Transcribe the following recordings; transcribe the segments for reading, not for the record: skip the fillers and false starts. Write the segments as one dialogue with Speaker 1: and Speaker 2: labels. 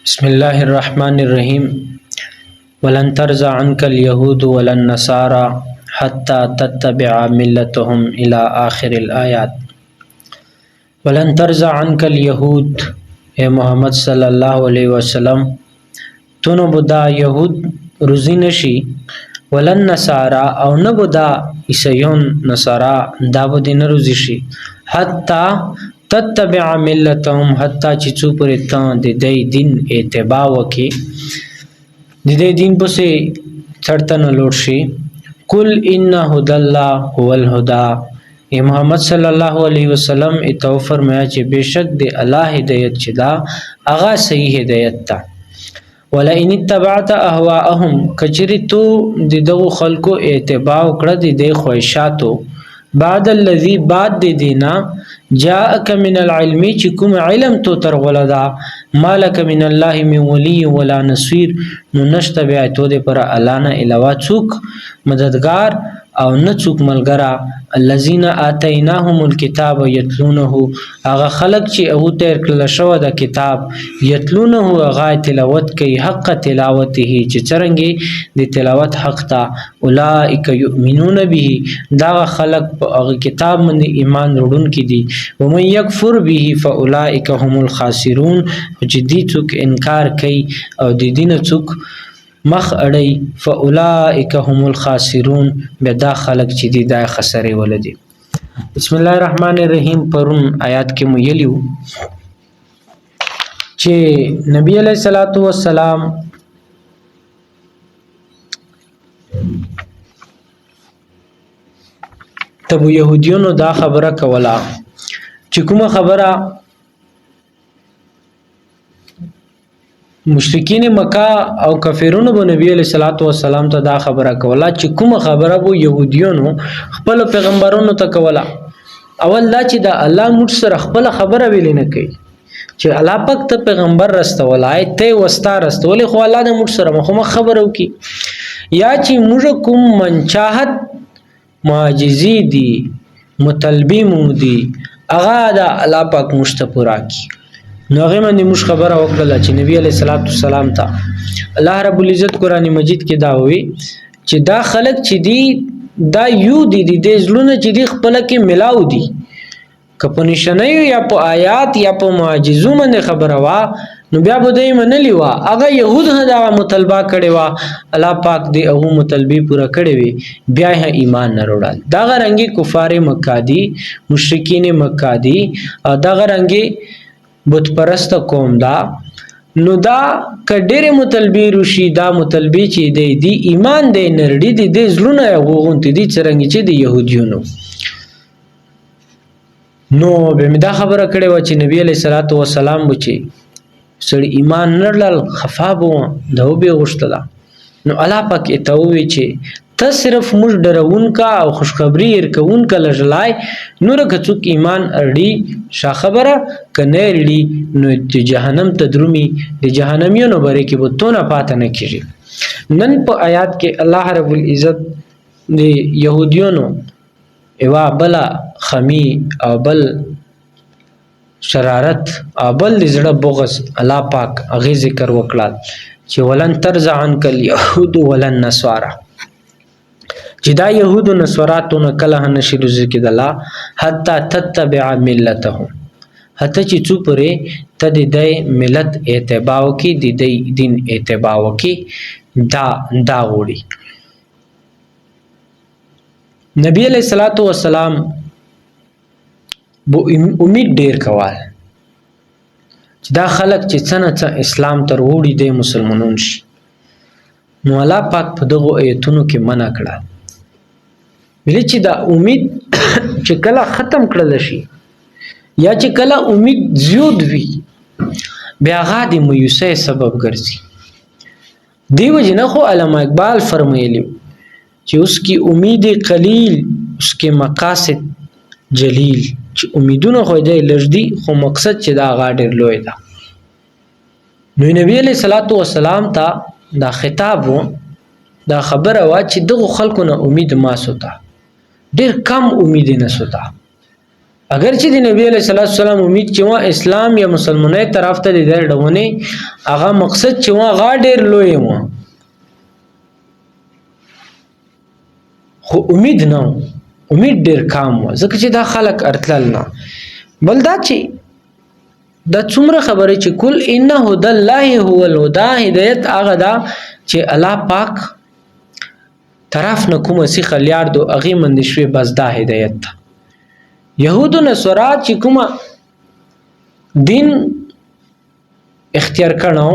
Speaker 1: بسم الله الرحمن الرحيم ولن ترضى عنك اليهود ولا النصارى حتى تتبع ملتهم إلى آخر الآيات. ولن ترضى عنك اليهود اے محمد صلی الله علیه وسلم تونو بدا یهود رزی نشي ولن نصارى او نبدا عیسیون نصارا دا بدی نرزی شي حتی تتبع ملتهم حتی چې څو پرې تا د دې دین اتباع وکي د دې دین پسې چړته نه لوټ شي. قل ان هدى الله هو الهدى اے محمد صلی الله علیه وسلم اتو فرمایا چې بشک د الله هدایت چې دا هغه صحیح هدایت ده. ولئن اتبعت اهواءهم کچری تو د دغه خلکو اتباع کړه د دې خواهشاتو بعد الذي بعد دینا جاءك من العلم چې کوم علم تو تر ولدا مالک من الله من ولي ولا نصير نو نشته بیا تو د پر الانا الوا څوک مددگار او نه څوک ملګرا الذين اتيناهم الكتاب يتلونه هغه خلق چې او تیر کړل شو د کتاب یتلونه هغه تلاوت کوي حق تلاوته چې څنګه د تلاوت حق تا اولئک یؤمنون به دا خلق هغه کتاب باندې ایمان وروړون کې دي ومن یکفر به فاولئک هم الخاسرون چې دې څوک انکار کوي او د دین څوک مخ اړي فاولئک هم الخاسرون بدا خلق چې دي دا خسرې ولدي. بسم الله الرحمن الرحیم پرون آیات کې مو یلیو چې نبی علیہ الصلوۃ والسلام تبو يهوديونو دا خبره کولا چې کومه خبره مشرکین مکه او کافرونو به نبی علیہ الصلوۃ والسلام ته دا خبره کولا چې کومه خبره وو يهوديونو خپل پیغمبرونو ته کولا اول دا چې دا الله موږ سره خپل خبره ویل نه کوي چې الله پاک ته پیغمبر رستولای ته وستا رستولې خو الله د موږ سره مخه خبره وکي یا چې موږ کوم منچاهت معجزې دي مطلبي مو دي هغه دا الله پاک مشتپورا کی نو هغه باندې موږ خبره وکړه چې نبی علیہ الصلوۃ والسلام ته الله رب العزت قرآن مجید کې دا وی چې دا خلق چې دی دا یو دی د ځلونه چې دی خپل کې ملاو دي کپه نشنه یا په آیات یا په معجزو باندې خبره وا نو بیا به دای منلی وا هغه يهود دا مطالبه کړي وا الله پاک دې هغه مطالبه پورا کړي وي بیا ایمان نه وروړل دا غرنګي کفار مکه دي مشرکین مکه دي دا غرنګي بت پرست قوم دا نو دا کډېره مطالبه روشي دا مطالبه چې دی ایمان دی نړۍ دی د زلونه غوغونت دي څنګه چې د يهوديونو نو به مدا خبره کړي و چې نبی علیہ الصلوۃ والسلام بچي سړی ایمان نړل خفابو دا به غشتلا نو الله پاک ته وی چې ته صرف موږ ډرون کا او خوشخبری ورکون کا لجلای نور کڅوک ایمان اړي شا خبره کنه اړي نو د جهنم ته درومي د جهنميونو بره کې بوتونه پاتې نه کیږي. نن په آیات کې الله رب العزت د يهوديونو ایوا بلا خمی او بل شرارت او بل زړه بغض الله پاک هغه ذکر وکړل چې ولن ترضى عنك اليهود ولن نصارى چې دا يهود او نصاراتو نه کله نشي رزق د الله حتا تتبع ملتهم حتی چې څو پرې ته د دې ملت اتباع کی د دې دین اتباع کی دا وړي. نبی علیہ الصلوۃ والسلام بو امید ډیر کوال چې دا خلک چې څنګه اسلام تر وړي د مسلمانون شي نو الله پاک په دغه ایتونو کې منع کړه ویل چې دا امید چې کله ختم کړل شي یا چې کله امید زیات وي بیا غادي مایوسه سبب ګرځي. دیو جن خو علامه اقبال فرمایلی چې اس کی امید قلیل اس کے مقاصد جلیل چې امیدونه خو دې لږدي خو مقصد چې دا غاډر لوی ده. نو نبی علیہ الصلوۃ والسلام ته دا خطاب و دا خبره وا چې دغه خلکو نه امید ما سوتا ډیر کم امید نه سوتا اگر چې د نبی علیہ الصلوۃ والسلام امید چې وا اسلام یا مسلمانۍ طرف ته د ډونه هغه مقصد چې وا غا ډیر لوی و خو امید نه امید ډیر کم و ځکه چې دا خلک ارتلل نه بل دا چې دا څومره خبره چې کل انه هدى الله هو الهدى هدایت هغه دا چې الله پاک طرف نه کوم سی خلیار دو اغه مند شوی بس دا هدایت ده يهود نصارا چې کوم دین اختیار کړو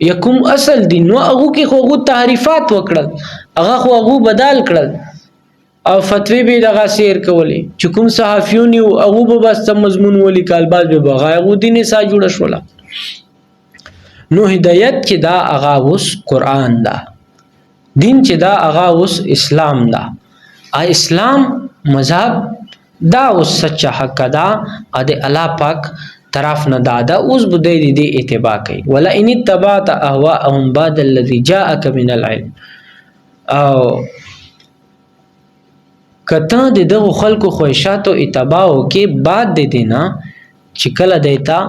Speaker 1: یا کوم اصل دین نو هغه کې خو تحریفات وکړل هغه خو هغه بدل کړل او فتوی به دغه سیر کولی چې کوم صحافیون او هغه به بس مضمون ولي کالباز به بغای هغه دین سا جوړ شول نو هدایت چې دا هغه اوس قران دا دین چې دا هغه اوس اسلام دا اسلام مذهب دا اوس سچ حق دا د الله پاک طرف نه دادا اوس بده دي اتباع کوي ولا ان تبعت اهواهم بعد الذي جاءك من العلم او کته د دغه خلکو خواهشات او اتباع کې بعد د دینا چې کله دیتا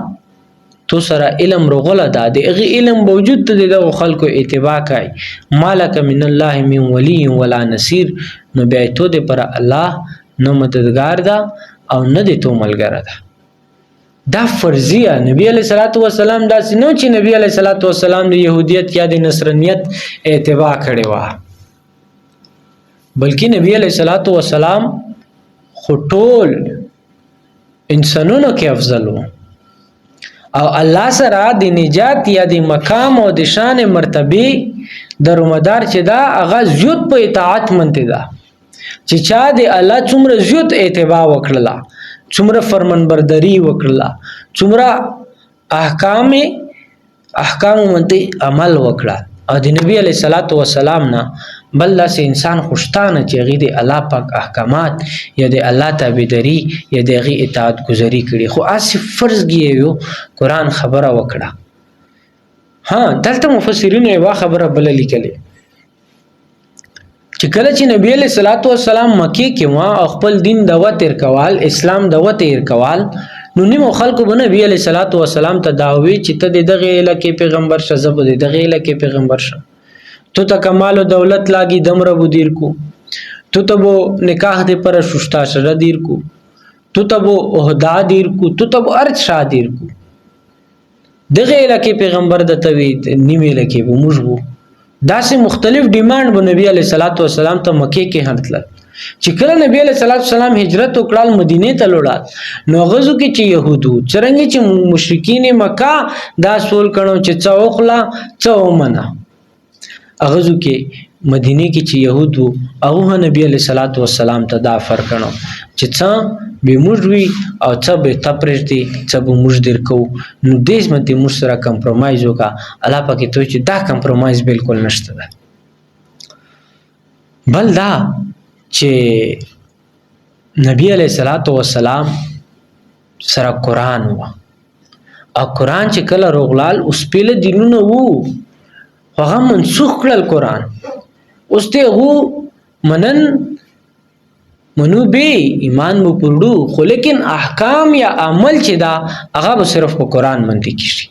Speaker 1: تو سره علم رغله دا د علم موجود ته دغه خلکو اتباع کوي مالک من الله من ولی ولا نصير نو بیا ته د پر الله نو مددگار دا او نه د تو ملګری ده دا فرضیه نبی علیہ الصلوۃ والسلام دا نو چې نبی علیہ الصلوۃ والسلام د يهودیت یا د نصرانیت اتباع کړي وا بلکې نبی علیہ الصلوۃ والسلام خټول انسانونو کې افضل وو او الله سره د نجات یا د مقام او د شان مرتبه درومدار چې دا هغه زیات په اطاعت منته ده چې چا د الله څومره زیات اتباع وکړه څومره فرمانبرداري وکړه څومره احکام منته عمل وکړه او د نبی علیہ الصلوۃ والسلام نه بل لاس انسان خوشتانه چې غي د الله پاک احکامات یا د الله تابعداري یا د غي اطاعت گزاري کړي خو اسی فرض کیو قران خبره وکړه ها دلته مفسرین یو خبره بل لیکلي چې کله چې نبی علیہ الصلوۃ والسلام مکه کې وا خپل دین دعوت ورکوال اسلام دعوت ورکوال نو نیمو خلکو به نبی علیہ الصلوۃ والسلام ته دعوی چې ته دغه الکه پیغمبر شزب دغه الکه پیغمبر شه تو ته کمال و دولت لاگی دمره بو دیر کو تو ته بو نکاح دې پر شوشتا شر دیر کو تو ته بو عہدہ دیر کو تو ته بو ارج شاه دیر کو دغه الکه پیغمبر د توی نیمه الکه بو مجبو داسې مختلف ډیماند بو نبی علیہ الصلوۃ والسلام ته مکه کې هرتل چې کله نبی علیہ الصلوۃ والسلام هجرت وکړل مدینه ته لوړل نو غزو کې چې يهودو څنګه چې مشرکین مکه دا سول کړو چې څوخلا څومنه اغزو کې مدینه کې چې يهودو او نبی علیہ الصلوۃ والسلام ته دا فرق کړو چې څا به موږ او څا به تپرېږي څا به موږ درکو نو دیس مته موږ سره کمپرمایز وکا الله پاک ته چې دا کمپرمایز بالکل نشته ده بل دا چې نبی علیہ الصلوۃ والسلام سره قران و او قران چې کله روغلال اوس پیله دینونه وو هغه منسوخ کړل قران اوس ته هو منو به ایمان مو پړو خو لیکن احکام یا عمل چې دا هغه صرف په قران باندې کیږي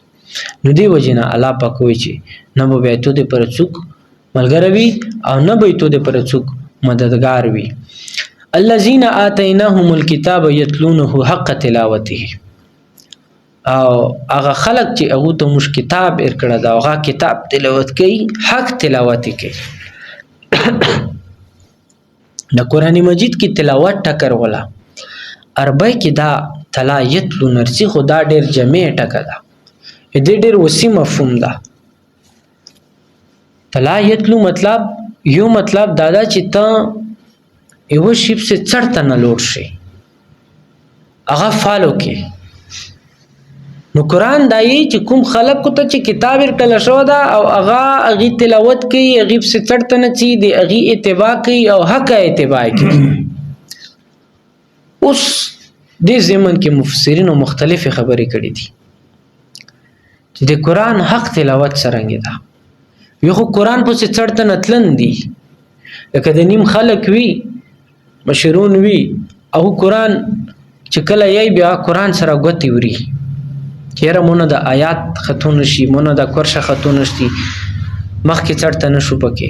Speaker 1: نو دی وجنه الله پاک وی چې نه به ته د پر څوک ملګری او نه به ته د پر څوک مددگار وي الذين آتيناهم الكتاب يتلونه حق تلاوته او هغه خلق چې هغه ته مش کتاب ورکړه دا هغه کتاب تلاوت کوي حق تلاوت کوي د قران مجید کی تلاوت ټکر ولا عربی کې دا تلا یتلو نرسی خدا ډیر جمع ټکا دا دې ډیر وسی مفهوم ده تلا یتلو مطلب یو مطلب دادا چې ته یو شیب سے چړته نه لوړ شي هغه فالو کې نو قران دایي چې کوم خلق کو ته چې کتاب ورکل شو دا او هغه تلاوت کوي هغه سے چړته نه چي دی هغه اتباع کوي او حق اتباع کوي اوس دې زمن کې مفسرین مختلف خبرې کړې دي چې د قران حق تلاوت څنګه ده یو خو قران په څه چړته نتلن دي لکه د نیم خلق وی مشرون وی او قران چې کله یې بیا قرآن سره ګوتې وري چیرې مونږ د آیات ختون شي مونږ د قرشه ختون شي مخکې چړته نشو پکې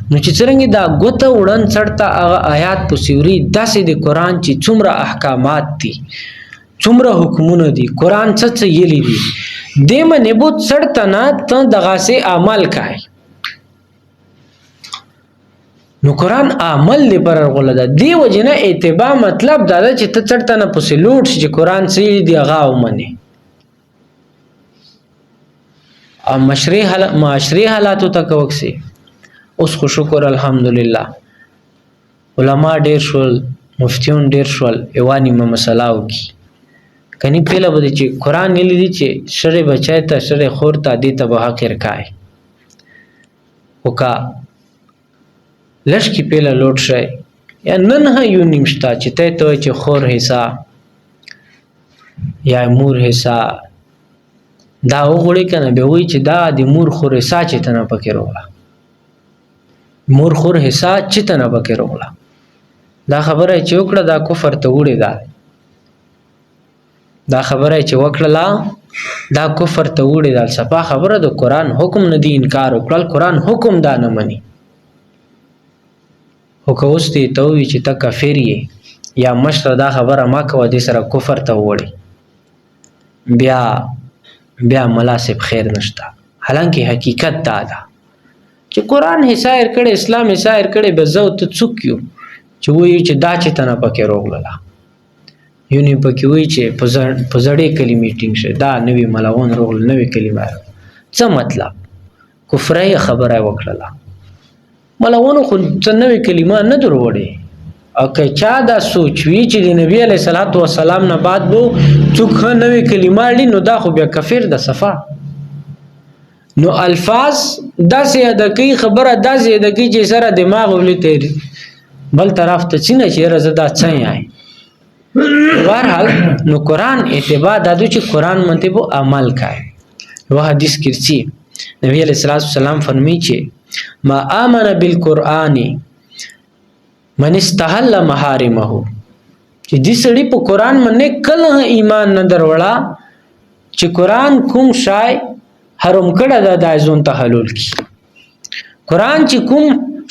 Speaker 1: نو چې څنګه دا ګوته وړن چړته هغه آیات په سیوري داسې د قرآن چې څومره احکامات دي څومره حکمونه دي قرآن څه یلی دي دې منې بو چړته نه ته دغه سه عمل کوي نو قرآن عمل دی پر غوله ده دی وجنه اتباع مطلب دا ده چې ته چړته نه پسې لوټ شي چې قرآن څه دی هغه ومني او معاشري حالاتو ته کوکسي اوس خو شکر الحمدلله علما ډیر شول مفتیون ډیر شول ایوانی مسله وکي کني پیله بده چې قرآن ویلي دي چې شر بچای ته شر خور ته دي ته به حقیر کای وکا لشکی پیله لوټ شي یا نه یو نیمشتا چې ته چې خور حصہ یا مور حصہ دا وګړي کنه به وی چې دا د مور خور حصہ چې تنه پکې وروړه مور خور حصہ چې تنه پکې وروړه دا خبره چې وکړه دا کفر ته وړي دا خبره چې وکړه دا کفر ته وړي دا صفه خبره د قرآن حکم نه دی انکار وکړل قرآن حکم دا نه مني او که اوس دې ته وی چې ته کافر یې یا مشر دا خبره ما کوه دې سره کفر ته وړي بیا مناسب خیر نشته حالانکه حقیقت دا ده چې قرآن حساب کړي اسلام حساب کړي به زو ته څوک یو چې وایي چې دا چې تنه پکې روغله یو نه پکې وایي چې په زړې کلمې ټینګ شه دا نوې ملاون روغله نوې کلمه څه مطلب کفرای خبره وکړه ملاون خو څه نوې کلمه نه دروړي او که چا دا سوچ وی چې د نبی علیه الصلاۃ والسلام نه بعد وو څوک نوې کلمه لري نو دا خو بیا کافر د صفه نو الفاظ داسې د کی خبره داسې د کی چې سره دماغ ولې بل طرف ته چینه چې رزدا څه یای بهرحال نو قرآن اتباع دادو چې قرآن منته بو عمل کوي و حدیث کې نبی علیہ الصلوۃ والسلام فرمایي چې ما آمن بالقرآن من استحل محارمه چې دې سړي په قرآن باندې کله ایمان نه دروړه چې قرآن کوم شای حرام کړه د ځون ته حلول کی قرآن چې کوم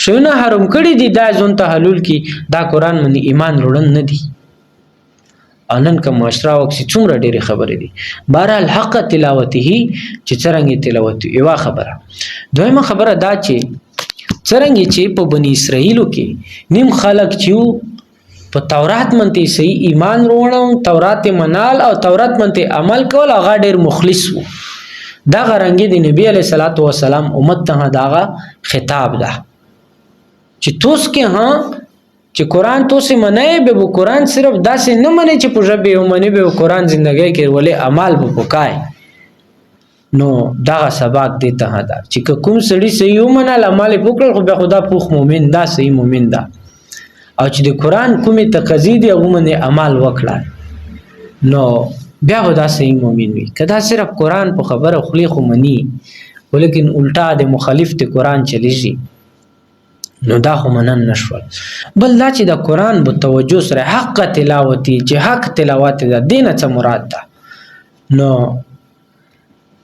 Speaker 1: شونه حرام کړي دي د ځون ته حلول کی دا قرآن باندې ایمان وروړل نه دي انن کا معاشره وکسي څومره ډېری خبرې دي بهرحال حق تلاوته چې څنګه تلاوت یو خبره دویمه خبره دا چې څنګه چې په بنی اسرائیلو کې نیم خلق چې په تورات منته صحیح ایمان وروړو تورات منال او تورات منته عمل کول هغه ډېر مخلص وو دا غرنګي د نبی علیہ الصلوۃ والسلام امت ته داغه خطاب ده چې توس کې ها چې قرآن تو سے منای به قرآن صرف داسې نه منی چې په ژبه ومني به قرآن ژوندۍ کې ولې اعمال به وکای نو دا سبق دی ته دا چې کوم سړی صحیح ومنل عمل وکړ خو به خدا پوخ مؤمن دا صحیح مؤمن دا او چې د قرآن کومه تقاضی دی هغه باندې عمل وکړه نو بیا خدا صحیح مؤمن وي کدا صرف قرآن په خبره خلی خو منی ولیکن الټا د مخالف ته قرآن چلیږي نو دا خو منن نشول بل دا چې د قرآن په توجه سره حق تلاوتي چې حق تلاوت ده دینه څه مراد ده نو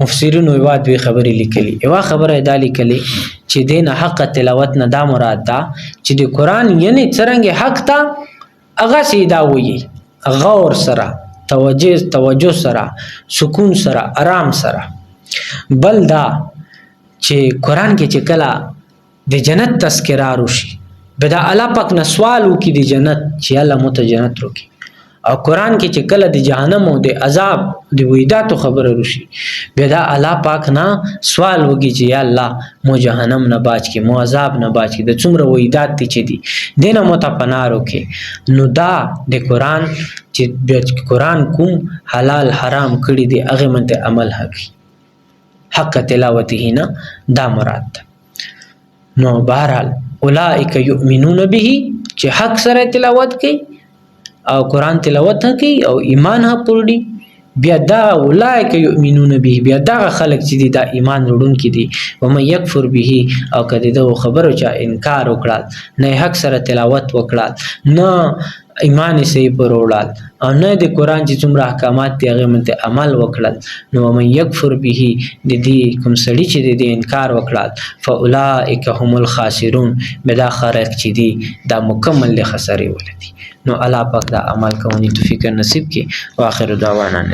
Speaker 1: مفسرین یو دوی خبرې لیکلي یو خبره دا لیکلي چې دینه حق تلاوت نه دا مراد ده چې د قرآن یعنی څنګه حق ته هغه سیدا وي غور سره توجه سره سکون سره آرام سره بل دا چې قرآن کې چې کله د جنت تذکرہ وشي به دا الله پاک نه سوال وکي د جنت چې الله مت جنت روکي او قرآن کې چې کله د جهنم او د عذاب د وېداتو خبره وشي به دا الله پاک نه سوال وکي چې یا الله مو جهنم نه باچ کې مو عذاب نه باچ کې د څومره وېدات دي چې دي دینه مت پناه روکي نو دا د قرآن چې قرآن کوم حلال حرام کړی دی هغه منته عمل حقي حق تلاوته نه دا مراد ده نو بهرحال اولئک یؤمنون به چې حق سره تلاوت کوي او قرآن تلاوت کوي او ایمان ها پوری بیا دا اولئک یؤمنون به بیا دا خلق چې دا ایمان وروړونکي دي و من یکفر به او کدی دا خبرو چې انکار وکړل نه حق سره تلاوت وکړل نه ایمان صحیح پر وړل او نه د قرآن چې څومره احکامات دي هغې باندې عمل وکړل، نو ومن یکفر به د دې کوم سړي چې د دې انکار وکړل فاولئک هم الخاسرون بیا دا خلک چې دي دا مکمل د خسرې ولدي. نو الله پاک دا عمل کوونکي توفیق نصیب کړي. واخر دعوانا